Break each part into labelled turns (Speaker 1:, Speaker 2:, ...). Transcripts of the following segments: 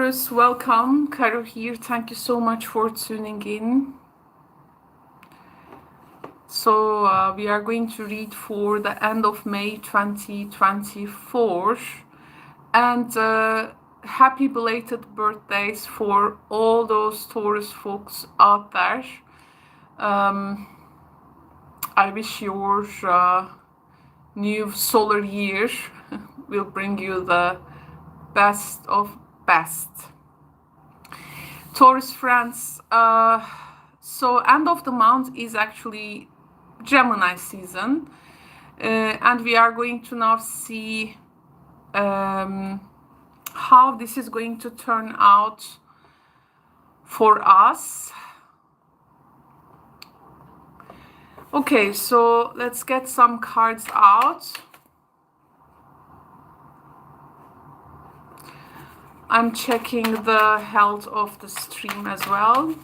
Speaker 1: Taurus, welcome. Caro here. Thank you so much for tuning in. So we are going to read for the end of May 2024. And happy belated birthdays for all those Taurus folks out there. I wish your new solar year will bring you the best of best. Taurus friends, so end of the month is actually Gemini season, and we are going to now see how this is going to turn out for us. Okay, so let's get some cards out. I'm checking the health of the stream as well.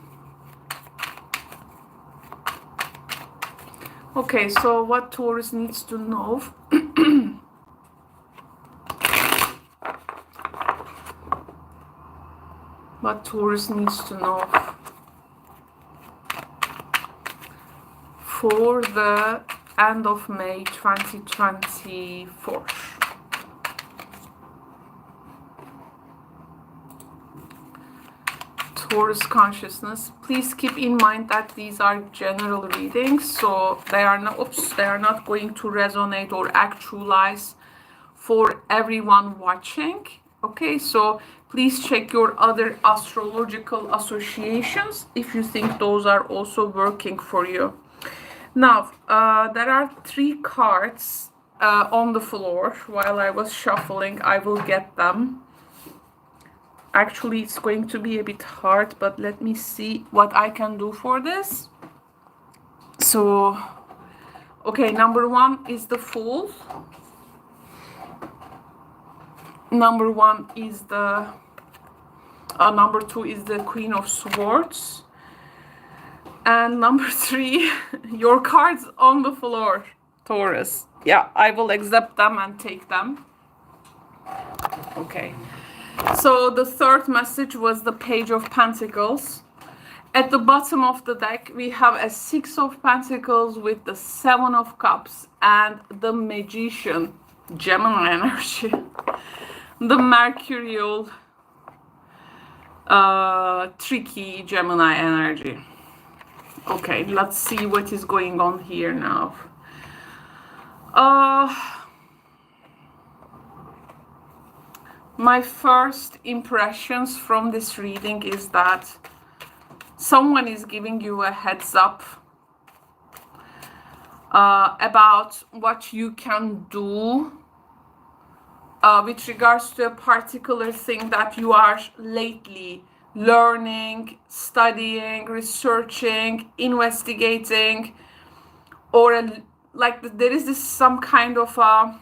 Speaker 1: Okay, so what Taurus needs to know. What Taurus needs to know for the end of May 2024. Taurus consciousness. Please keep in mind that these are general readings, so they are not going to resonate or actualize for everyone watching. Okay, so please check your other astrological associations if you think those are also working for you. Now, there are 3 cards on the floor. While I was shuffling, I will get them. Actually, it's going to be a bit hard, but let me see what I can do for this. So, okay, number 1 is the Fool. Number 1 is the, number 2 is the Queen of Swords. And number 3, your cards on the floor, Taurus. Yeah, I will accept them and take them. Okay. So the third message was the Page of Pentacles. At the bottom of the deck, we have a 6 of Pentacles with the 7 of Cups and the Magician, Gemini energy. The Mercurial, tricky Gemini energy. Okay, let's see what is going on here now. My first impressions from this reading is that someone is giving you a heads up about what you can do with regards to a particular thing that you are lately learning, studying, researching, investigating, or like there is this some kind of a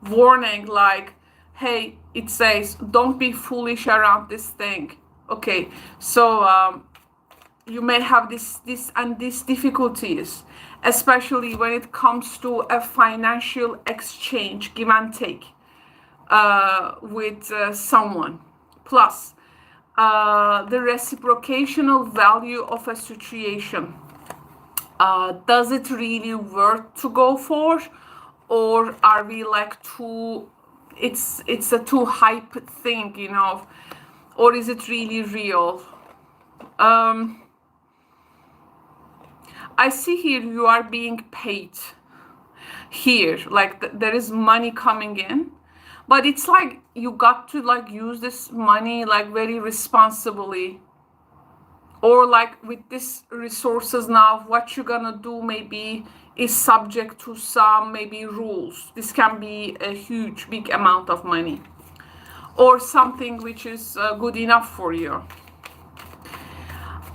Speaker 1: warning, like, hey, it says, don't be foolish around this thing. Okay, so you may have these difficulties, especially when it comes to a financial exchange, give and take with someone. Plus, the reciprocational value of a situation. Does it really worth to go for, or are we like too? It's a too hype thing, you know, or is it really real? I see here you are being paid here, like there is money coming in, but it's like you got to like use this money like very responsibly, or like with these resources now, what you're gonna do maybe is subject to some maybe rules. This can be a huge, big amount of money, or something which is good enough for you.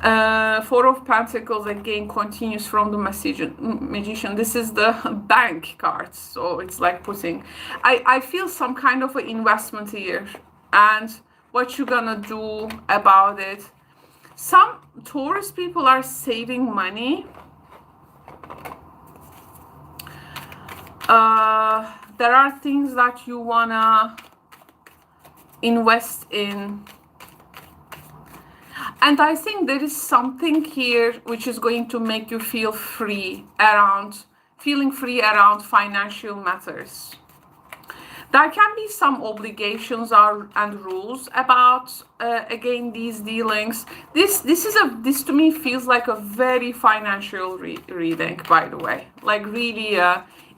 Speaker 1: 4 of Pentacles again continues from the Magician. This is the bank card, so it's like putting, I feel some kind of an investment here, and what you're gonna do about it. Some Taurus people are saving money. There are things that you wanna invest in. And I think there is something here which is going to make you feel free around, feeling free around financial matters. There can be some obligations and rules about, again, these dealings. This to me feels like a very financial reading, by the way. Like really,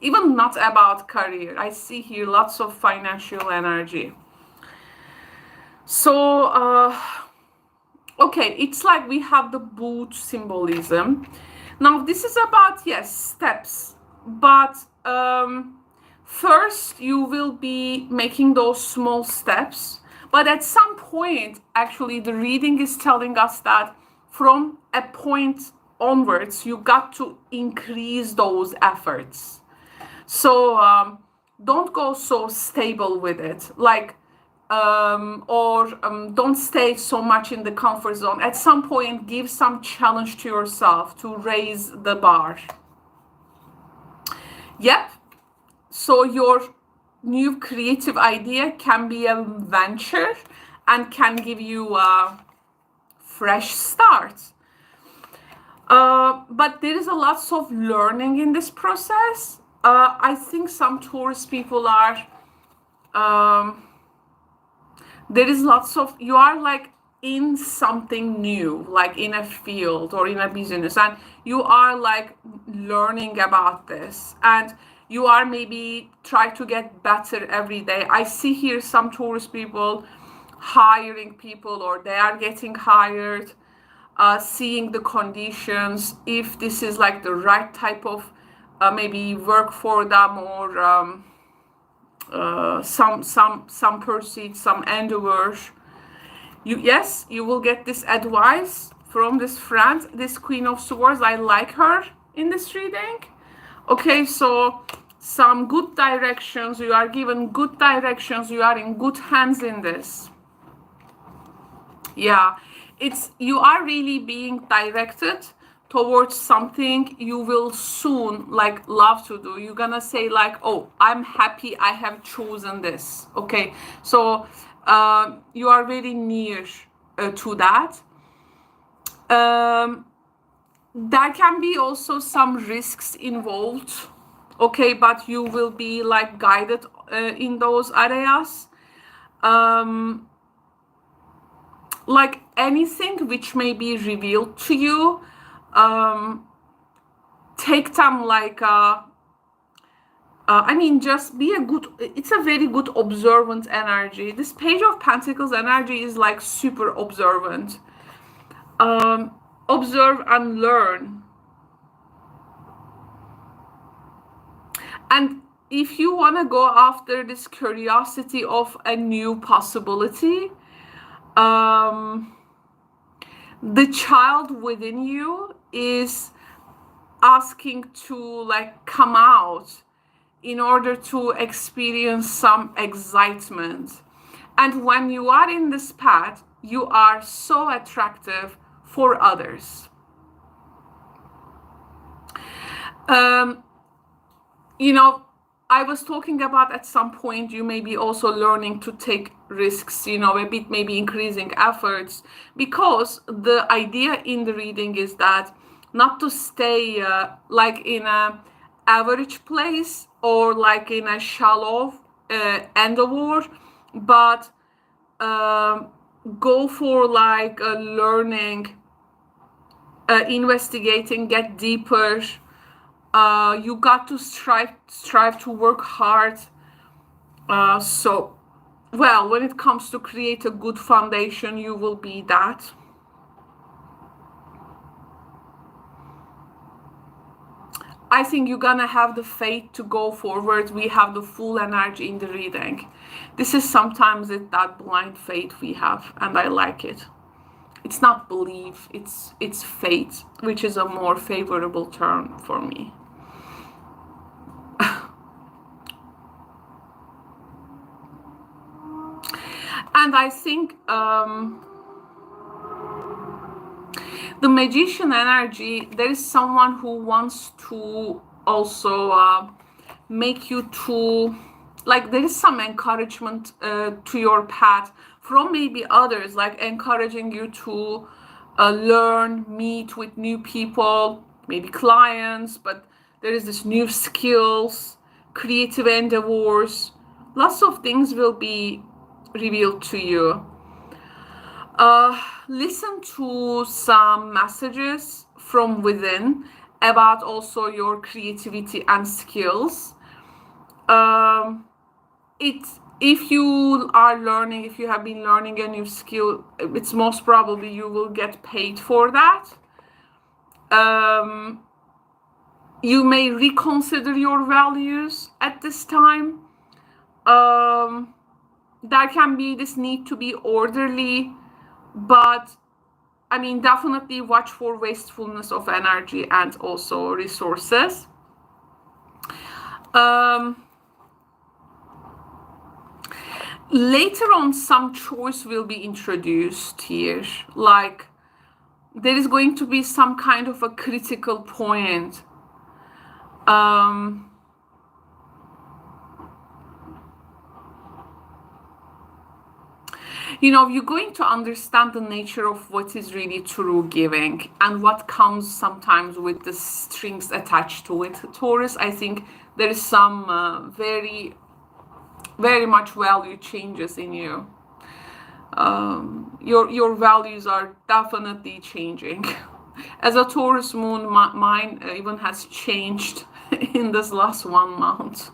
Speaker 1: even not about career. I see here lots of financial energy. So, okay, it's like we have the boot symbolism. Now, this is about, yes, steps, but first you will be making those small steps, but at some point, actually, the reading is telling us that from a point onwards, you got to increase those efforts. So don't go so stable with it, like, don't stay so much in the comfort zone. At some point, give some challenge to yourself to raise the bar. Yep. So your new creative idea can be a venture and can give you a fresh start. But there is a lot of learning in this process. I think some Taurus people are, there is lots of, you are like in something new, like in a field or in a business, and you are like learning about this, and you are maybe try to get better every day. I see here some Taurus people hiring people, or they are getting hired, seeing the conditions, if this is like the right type of maybe work for them, or some pursuit, some endeavors. Yes, you will get this advice from this friend, this Queen of Swords. I like her in this reading. Okay, so some good directions, you are given good directions, you are in good hands in this. Yeah, you are really being directed towards something you will soon like love to do. You're gonna say like, oh, I'm happy I have chosen this. Okay, so you are very near to that. There can be also some risks involved, okay, but you will be like guided in those areas. Like anything which may be revealed to you, take them like I mean, just be a good, it's a very good observant energy. This Page of Pentacles energy is like super observant. Observe and learn. And if you want to go after this curiosity of a new possibility, the child within you is asking to like come out in order to experience some excitement. And when you are in this path, you are so attractive for others. You know, I was talking about at some point you may be also learning to take risks, you know, a bit maybe increasing efforts, because the idea in the reading is that not to stay like in a average place or like in a shallow endeavor, but go for like learning, investigating, get deeper. You got to strive to work hard. So, well, when it comes to create a good foundation, you will be that. I think you're gonna have the faith to go forward. We have the full energy in the reading. This is sometimes that blind faith we have, and I like it. It's not belief, it's faith, which is a more favorable term for me. And I think the Magician energy, there is someone who wants to also make you to like there is some encouragement to your path from maybe others, like encouraging you to learn, meet with new people, maybe clients, but there is this new skills, creative endeavors, lots of things will be revealed to you. Listen to some messages from within about also your creativity and skills. If you are learning, if you have been learning a new skill, it's most probably you will get paid for that. You may reconsider your values at this time. There can be this need to be orderly, but I mean, definitely watch for wastefulness of energy and also resources. Later on, some choice will be introduced here. Like, there is going to be some kind of a critical point. You know, you're going to understand the nature of what is really true giving and what comes sometimes with the strings attached to it. Taurus, I think there is some very much value changes in you. Your values are definitely changing. As a Taurus moon, mine even has changed in this last 1 month.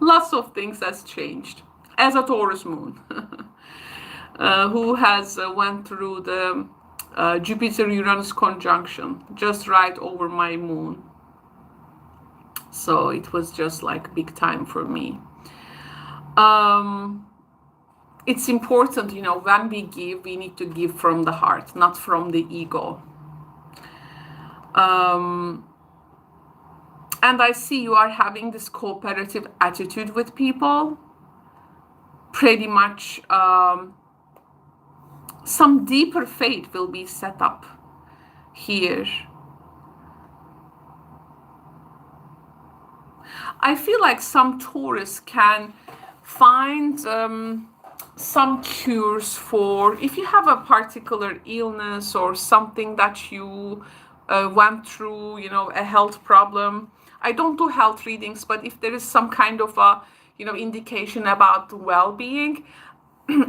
Speaker 1: Lots of things has changed. As a Taurus moon, who has went through the Jupiter-Uranus conjunction just right over my moon. So it was just like big time for me. It's important, you know, when we give, we need to give from the heart, not from the ego. And I see you are having this cooperative attitude with people. Pretty much some deeper faith will be set up here. I feel like some Taurus can find some cures for, if you have a particular illness or something that you went through, you know, a health problem. I don't do health readings, but if there is some kind of a, you know, indication about well-being,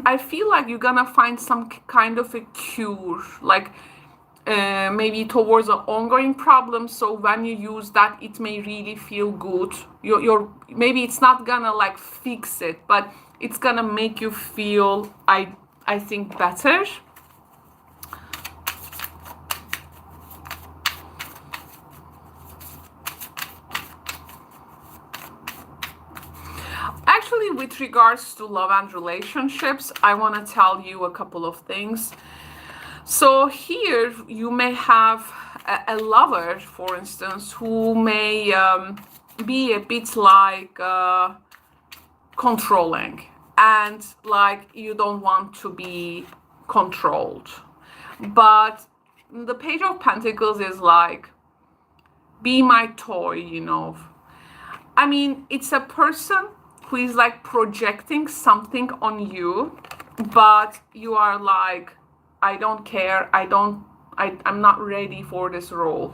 Speaker 1: I feel like you're gonna find some kind of a cure, like maybe towards an ongoing problem. So when you use that, it may really feel good. Maybe it's not gonna like fix it, but it's gonna make you feel, I think, better. Actually, with regards to love and relationships, I want to tell you a couple of things. So here you may have a lover, for instance, who may be a bit like controlling, and like you don't want to be controlled. But the Page of Pentacles is like, be my toy, you know. I mean, it's a person who is like projecting something on you, but you are like, I don't care, I'm not ready for this role.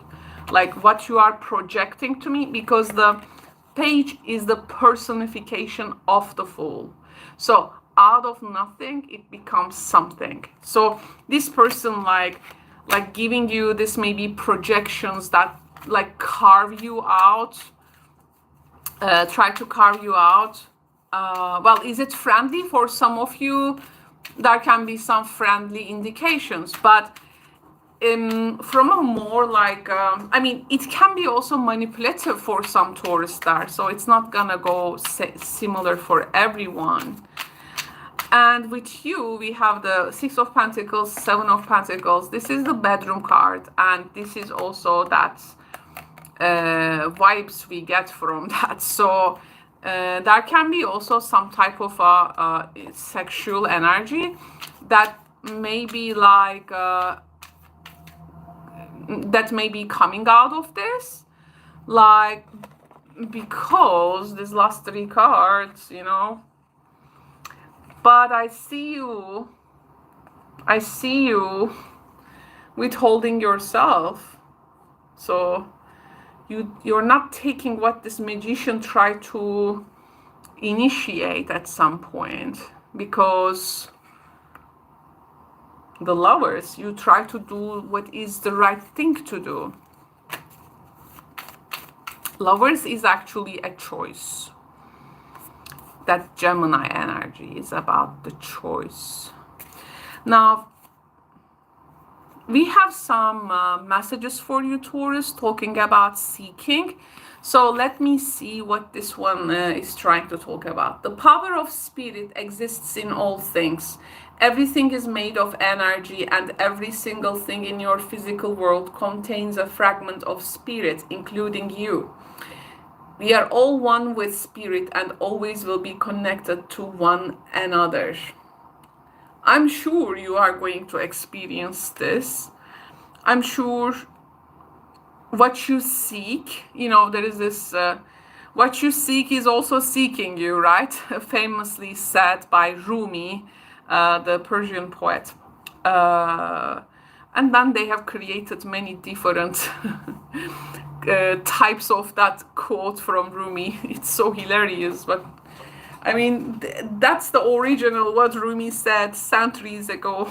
Speaker 1: Like what you are projecting to me, because the page is the personification of the Fool. So out of nothing, it becomes something. So this person like giving you this maybe projections that like carve you out, try to carve you out. Well, is it friendly? For some of you, there can be some friendly indications, but from a more like, I mean, it can be also manipulative for some Taurus stars, so it's not gonna go similar for everyone. And with you, we have the Six of Pentacles, Seven of Pentacles. This is the bedroom card, and this is also that vibes we get from that. So there can be also some type of sexual energy that may be like that may be coming out of this. Like because these last three cards, you know, but I see you withholding yourself. So you're not taking what this magician tried to initiate at some point, because the Lovers, you try to do what is the right thing to do. Lovers is actually a choice. That Gemini energy is about the choice. Now, we have some messages for you, Taurus, talking about seeking. So let me see what this one is trying to talk about. The power of spirit exists in all things. Everything is made of energy, and every single thing in your physical world contains a fragment of spirit, including you. We are all one with spirit and always will be connected to one another. I'm sure you are going to experience this. I'm sure what you seek, you know, there is this, what you seek is also seeking you, right? Famously said by Rumi, the Persian poet. And then they have created many different types of that quote from Rumi. It's so hilarious, but I mean, that's the original what Rumi said centuries ago.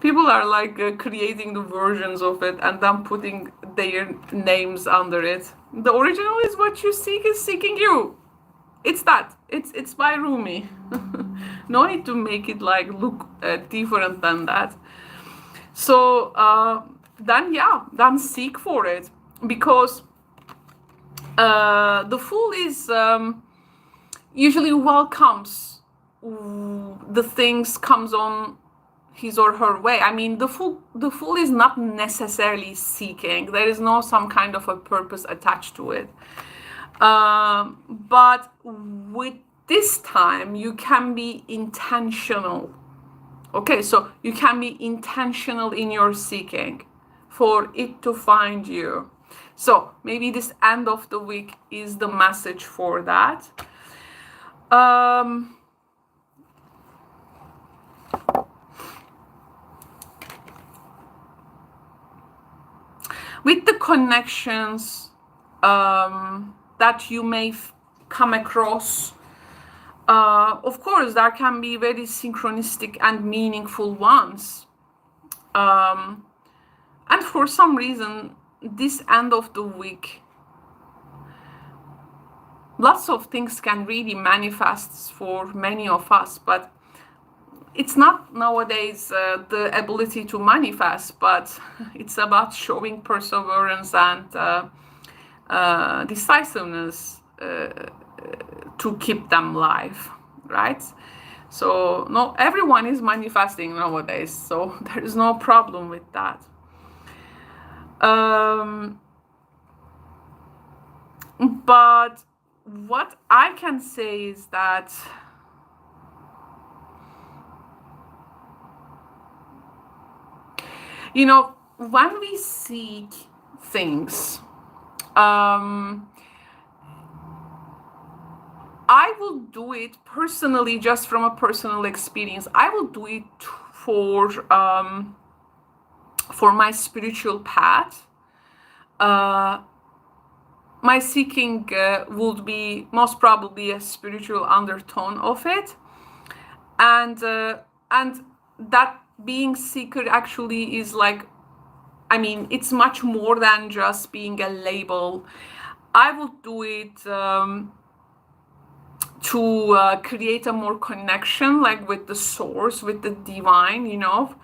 Speaker 1: People are like creating the versions of it and then putting their names under it. The original is what you seek is seeking you. It's that. It's by Rumi. No need to make it like look different than that. So then seek for it, because the Fool is usually welcomes the things comes on his or her way. I mean, the fool is not necessarily seeking. There is no some kind of a purpose attached to it. But with this time, you can be intentional. Okay, so you can be intentional in your seeking for it to find you. So maybe this end of the week is the message for that. With the connections that you may come across, of course, there can be very synchronistic and meaningful ones. And for some reason, this end of the week, lots of things can really manifest for many of us, but it's not nowadays the ability to manifest, but it's about showing perseverance and decisiveness to keep them alive, right? So no, everyone is manifesting nowadays, so there is no problem with that. But what I can say is that you know, when we seek things, I will do it personally, just from a personal experience. I will do it for my spiritual path. My seeking would be most probably a spiritual undertone of it, and that being seeker actually is like, I mean, it's much more than just being a label. I will do it to create a more connection, like with the source, with the divine, you know.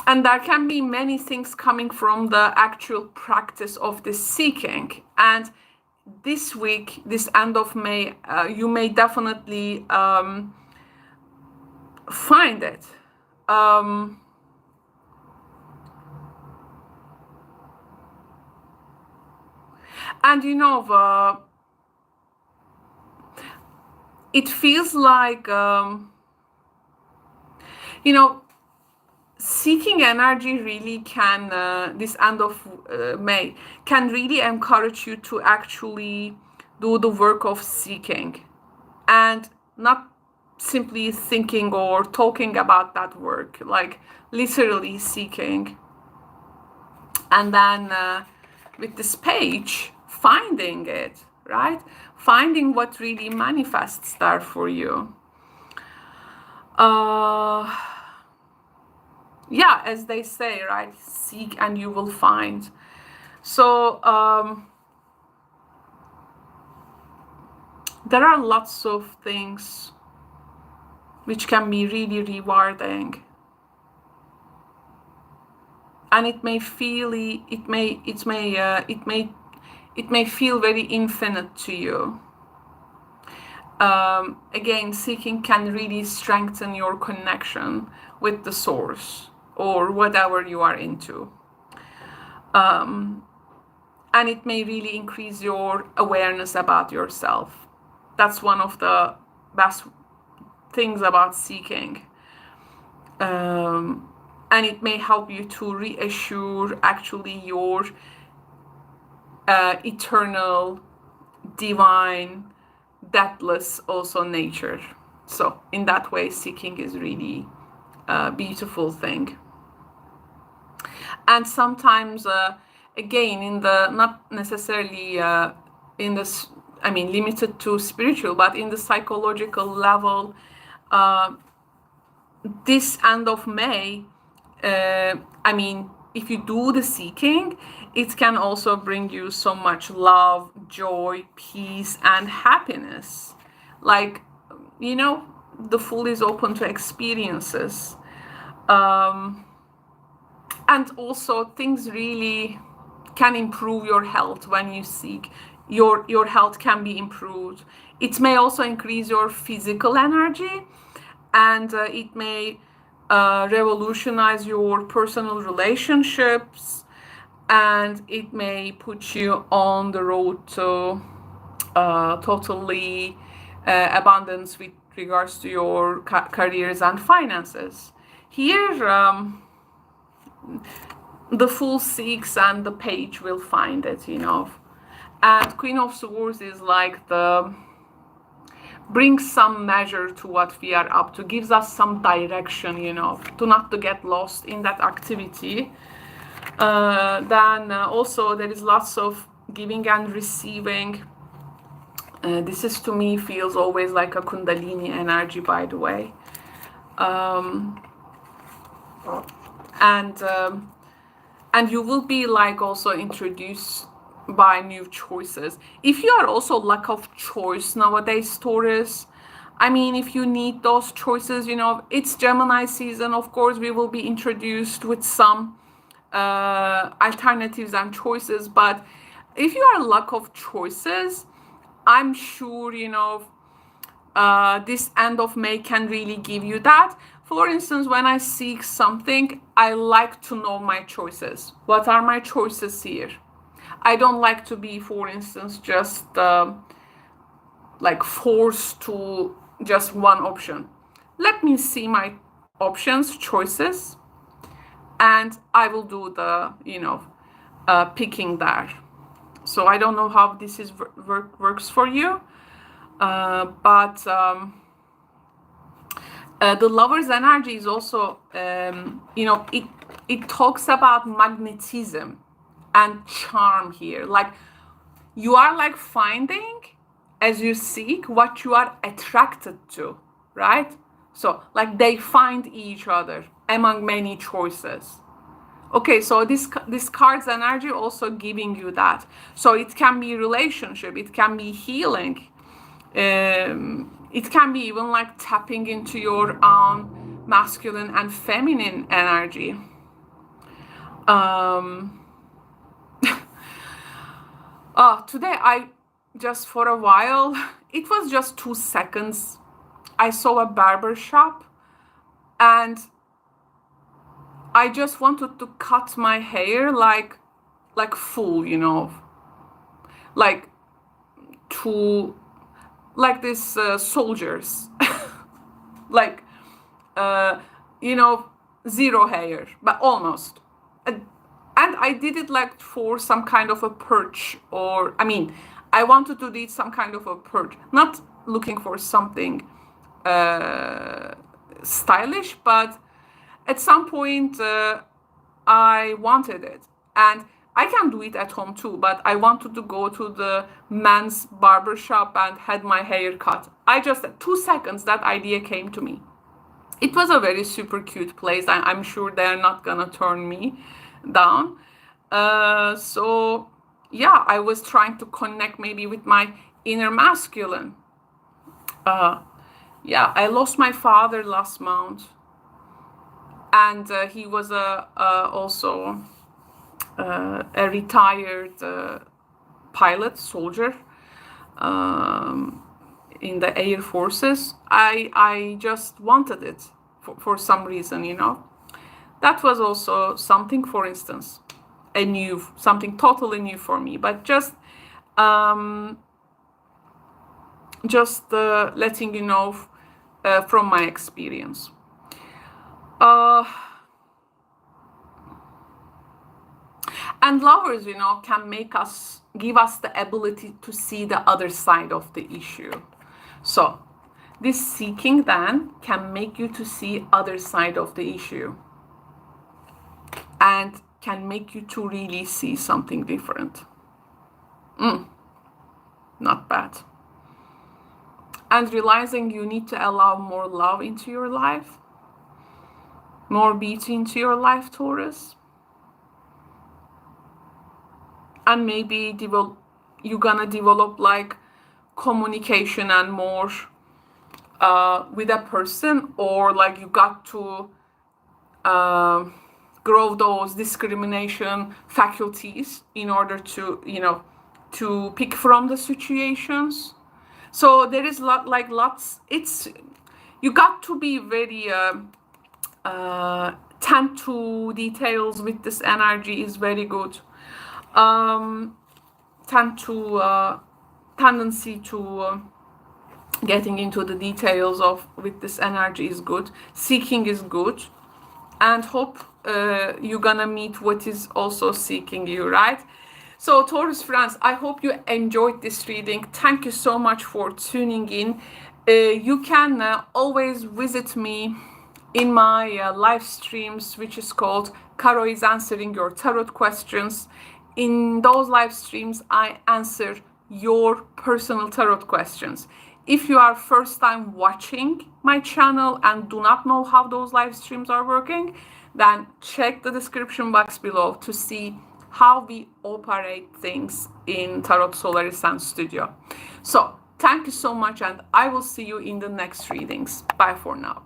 Speaker 1: And there can be many things coming from the actual practice of the seeking. And this week, this end of May, you may definitely find it. And you know, it feels like, you know, seeking energy really can, this end of May, can really encourage you to actually do the work of seeking and not simply thinking or talking about that work, like literally seeking. And then with this page, finding it, right? Finding what really manifests there for you. Yeah, as they say, right? Seek and you will find. So there are lots of things which can be really rewarding, and it may feel very infinite to you. Again, seeking can really strengthen your connection with the source or whatever you are into. And it may really increase your awareness about yourself. That's one of the best things about seeking. And it may help you to reassure actually your eternal, divine, deathless also nature. So in that way, seeking is really a beautiful thing. And sometimes, again, in the, not necessarily in this, I mean, limited to spiritual, but in the psychological level, this end of May, I mean, if you do the seeking, it can also bring you so much love, joy, peace, and happiness. Like, you know, the Fool is open to experiences. And also things really can improve your health when you seek. Your health can be improved. It may also increase your physical energy, and it may revolutionize your personal relationships, and it may put you on the road to totally abundance with regards to your careers and finances. Here, the Fool seeks and the Page will find it, you know. And Queen of Swords is like the brings some measure to what we are up to, gives us some direction, you know, to not to get lost in that activity. Then also there is lots of giving and receiving. This is, to me, feels always like a Kundalini energy, by the way. And you will be like also introduced by new choices. If you are also lack of choice nowadays, Taurus, I mean, if you need those choices, you know, it's Gemini season, of course, we will be introduced with some alternatives and choices. But if you are lack of choices, I'm sure, you know, this end of May can really give you that. For instance, when I seek something, I like to know my choices. What are my choices here? I don't like to be, for instance, just like forced to just one option. Let me see my options, choices, and I will do the, you know, picking there. So I don't know how this is works for you, but the Lover's energy is also, you know, it talks about magnetism and charm here. Like, you are like finding, as you seek, what you are attracted to, right? So like they find each other among many choices. Okay, so this card's energy also giving you that. So it can be relationship, it can be healing, it can be even like tapping into your own masculine and feminine energy. Today I just, for a while, it was just 2 seconds, I saw a barber shop and I just wanted to cut my hair like full, you know, like this soldiers, like, you know, zero hair, but almost. And I did it like for some kind of a purge, or I mean, I wanted to do some kind of a purge, not looking for something stylish, but at some point I wanted it. And I can do it at home too, but I wanted to go to the men's barber shop and had my hair cut. I just, 2 seconds, that idea came to me. It was a very super cute place. I'm sure they're not gonna turn me down. So yeah, I was trying to connect maybe with my inner masculine. Yeah, I lost my father last month, and he was also a retired pilot, soldier in the Air Forces. I just wanted it for some reason, you know. That was also something, for instance, something totally new for me, but just letting you know from my experience. And lovers, you know, can give us the ability to see the other side of the issue. So this seeking then can make you to see other side of the issue, and can make you to really see something different. Not bad. And realizing you need to allow more love into your life, more beauty into your life, Taurus. And maybe you're gonna develop like communication and more with a person, or like you got to grow those discrimination faculties in order to, you know, to pick from the situations. So there is lots. You got to be very tend to details with this energy is very good. Tendency to getting into the details with this energy is good. Seeking is good, and hope you're gonna meet what is also seeking you, right? So Taurus friends, I hope you enjoyed this reading. Thank you so much for tuning in. You can always visit me in my live streams, which is called Caro is Answering Your Tarot Questions. In those live streams, I answer your personal tarot questions. If you are first time watching my channel and do not know how those live streams are working, then check the description box below to see how we operate things in Tarot Solar Essence Studio. So thank you so much, and I will see you in the next readings. Bye for now.